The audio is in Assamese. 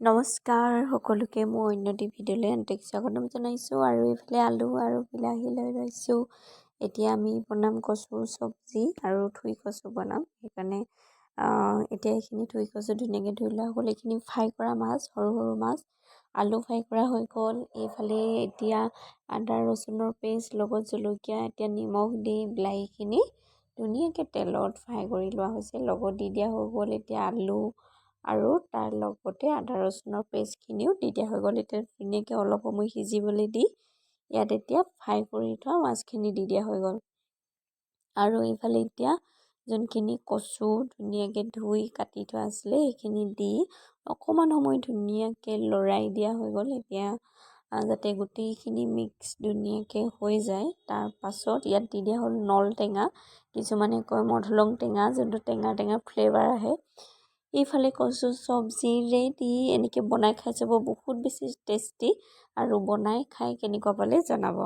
নমস্কাৰ সকলোকে মই অন্য এটি ভিডিঅ'লৈ আন্তৰিক স্বাগতম জনাইছোঁ আৰু এইফালে আলু আৰু বিলাহী লৈ লৈছোঁ। এতিয়া আমি বনাম কচু চব্জি আৰু থুই কচু বনাম। সেইকাৰণে এতিয়া এইখিনি থুই কচু ধুনীয়াকৈ ধুই লোৱা হ'ল। এইখিনি ফ্ৰাই কৰা মাছ, সৰু সৰু মাছ, আলু ফ্ৰাই কৰা হৈ গ'ল। এইফালে এতিয়া আদা ৰচুনৰ পেষ্ট লগত জলকীয়া, এতিয়া নিমখ দি বিলাহীখিনি ধুনীয়াকৈ তেলত ফ্ৰাই কৰি লোৱা হৈছে। লগত দি দিয়া হৈ গ'ল এতিয়া আলু আৰু তাৰ লগতে আদা ৰচুনৰ পেষ্টখিনিও দি দিয়া হৈ গ'ল। এতিয়া ধুনীয়াকৈ অলপ সময় সিজিবলৈ দি ইয়াত এতিয়া ফ্ৰাই কৰি থোৱা মাছখিনি দি দিয়া হৈ গ'ল। আৰু এইফালে এতিয়া যোনখিনি কচু ধুনীয়াকৈ ধুই কাটি থোৱা আছিলে সেইখিনি দি অকণমান সময় ধুনীয়াকৈ লৰাই দিয়া হৈ গ'ল। এতিয়া যাতে গোটেইখিনি মিক্স ধুনীয়াকৈ হৈ যায়, তাৰ পাছত ইয়াত দি দিয়া হ'ল নল টেঙা, কিছুমানে কয় মধুলং টেঙা, যোনটো টেঙা ফ্লেভাৰ আহে। এইফালে কচু চব্জিৰে দি এনেকৈ বনাই খাই চাব, বহুত বেছি টেষ্টি। আৰু বনাই খাই কেনেকুৱা পালে জনাব।